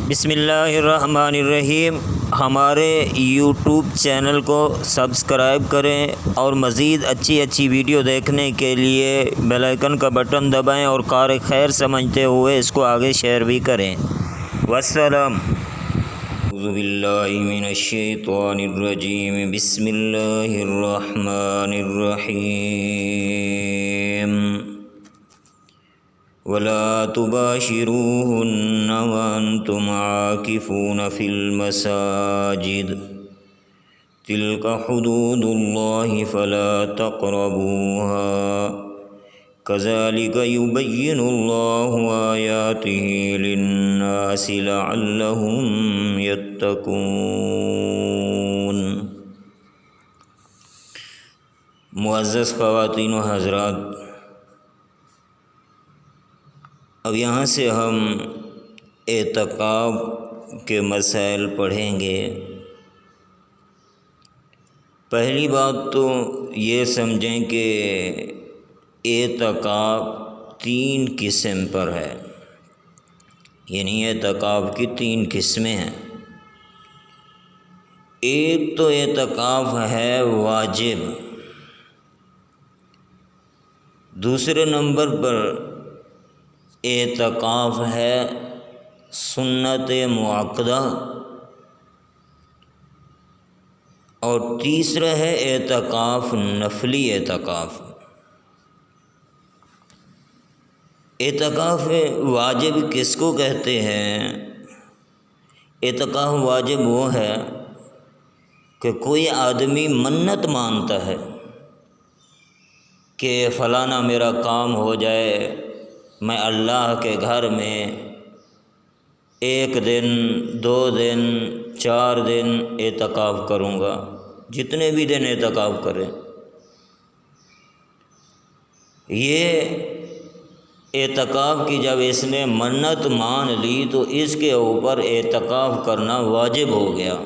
بسم اللہ الرحمن الرحیم۔ ہمارے یوٹیوب چینل کو سبسکرائب کریں اور مزید اچھی ویڈیو دیکھنے کے لیے بیل آئیکن کا بٹن دبائیں اور کار خیر سمجھتے ہوئے اس کو آگے شیئر بھی کریں۔ والسلام۔ اعوذ باللہ من الشیطان الرجیم، بسم اللہ الرحمن الرحیم۔ ولا تباشروهن وانتم عاکفون فی المساجد تلک حدود اللہ فلا تقربوها کذلک یبین اللہ آیاتہ للناس لعلہم یتقون۔ معزز خواتین و حضرات، اب یہاں سے ہم اعتکاف کے مسائل پڑھیں گے۔ پہلی بات تو یہ سمجھیں کہ اعتکاف 3 قسم پر ہے، یعنی اعتکاف کی 3 قسمیں ہیں۔ ایک تو اعتکاف ہے واجب، دوسرے نمبر پر اعتکاف ہے سنت مؤکدہ، اور تیسرا ہے اعتکاف نفلی اعتکاف۔ اعتکاف واجب کس کو کہتے ہیں؟ اعتکاف واجب وہ ہے کہ کوئی آدمی منت مانتا ہے کہ فلانا میرا کام ہو جائے، میں اللہ کے گھر میں 1 دن 2 دن 4 دن اعتکاف کروں گا، جتنے بھی دن اعتکاف کریں۔ یہ اعتکاف کی جب اس نے منت مان لی تو اس کے اوپر اعتکاف کرنا واجب ہو گیا،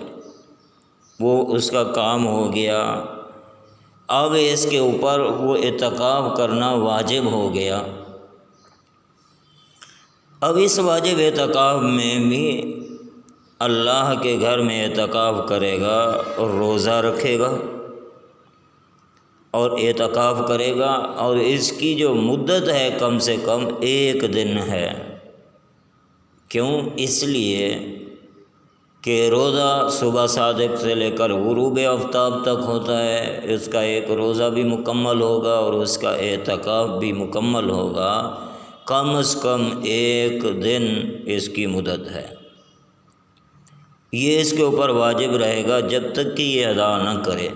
وہ اس کا کام ہو گیا، اب اس کے اوپر وہ اعتکاف کرنا واجب ہو گیا۔ اب اس واجب اعتکاف میں بھی اللہ کے گھر میں اعتکاف کرے گا اور روزہ رکھے گا اور اعتکاف کرے گا، اور اس کی جو مدت ہے کم سے کم 1 دن ہے۔ کیوں؟ اس لیے کہ روزہ صبح صادق سے لے کر غروب آفتاب تک ہوتا ہے، اس کا ایک روزہ بھی مکمل ہوگا اور اس کا اعتکاف بھی مکمل ہوگا، کم از کم 1 دن اس کی مدت ہے۔ یہ اس کے اوپر واجب رہے گا جب تک کہ یہ ادا نہ کرے۔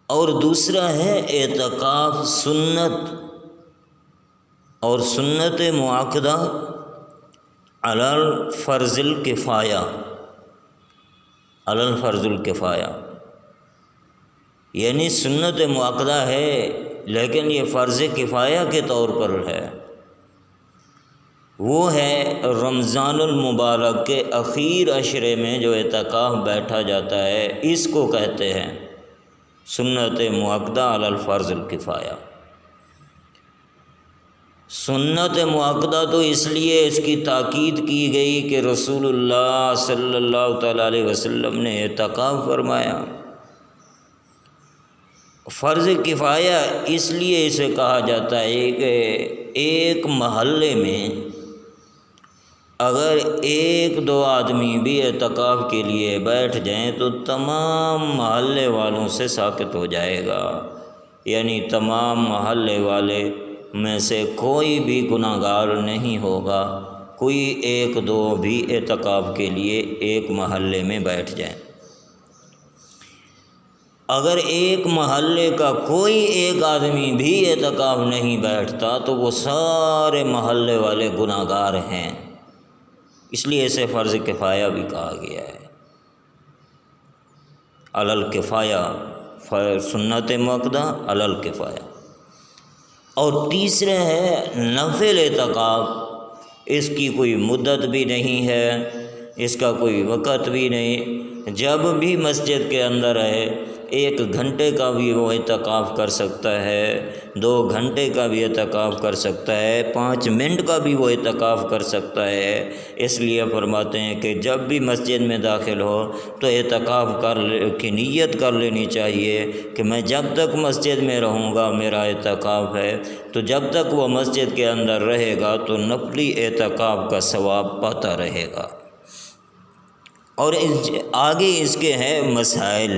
اور دوسرا ہے اعتکاف سنت، اور سنت مؤکدہ علی الفرض الکفایہ، علی الفرض الکفایہ، یعنی سنت مؤکدہ ہے لیکن یہ فرض کفایہ کے طور پر ہے۔ وہ ہے رمضان المبارک کے اخیر عشرے میں جو اعتکاف بیٹھا جاتا ہے، اس کو کہتے ہیں سنت مؤکدہ علی الفرض الکفایہ۔ سنت مؤکدہ تو اس لیے اس کی تاکید کی گئی کہ رسول اللہ صلی اللہ تعالیٰ علیہ وسلم نے اعتکاف فرمایا۔ فرض کفایہ اس لیے اسے کہا جاتا ہے کہ ایک محلے میں اگر 1-2 آدمی بھی اعتکاف کے لیے بیٹھ جائیں تو تمام محلے والوں سے ساقط ہو جائے گا، یعنی تمام محلے والے میں سے کوئی بھی گناہ گار نہیں ہوگا، کوئی 1-2 بھی اعتکاف کے لیے ایک محلے میں بیٹھ جائیں۔ اگر ایک محلے کا کوئی 1 آدمی بھی اعتکاف نہیں بیٹھتا تو وہ سارے محلے والے گناہ گار ہیں، اس لیے اسے فرض کفایہ بھی کہا گیا ہے۔ علی الکفایہ، سنت مؤکدہ علی الکفایہ۔ اور تیسرے ہے نفل اعتکاف، اس کی کوئی مدت بھی نہیں ہے، اس کا کوئی وقت بھی نہیں، جب بھی مسجد کے اندر رہے 1 گھنٹے کا بھی وہ اعتکاف کر سکتا ہے، 2 گھنٹے کا بھی اعتکاف کر سکتا ہے، 5 منٹ کا بھی وہ اعتکاف کر سکتا ہے۔ اس لیے فرماتے ہیں کہ جب بھی مسجد میں داخل ہو تو اعتکاف کی نیت کر لینی چاہیے کہ میں جب تک مسجد میں رہوں گا میرا اعتکاف ہے، تو جب تک وہ مسجد کے اندر رہے گا تو نفلی اعتکاف کا ثواب پاتا رہے گا۔ اور آگے اس کے ہیں مسائل۔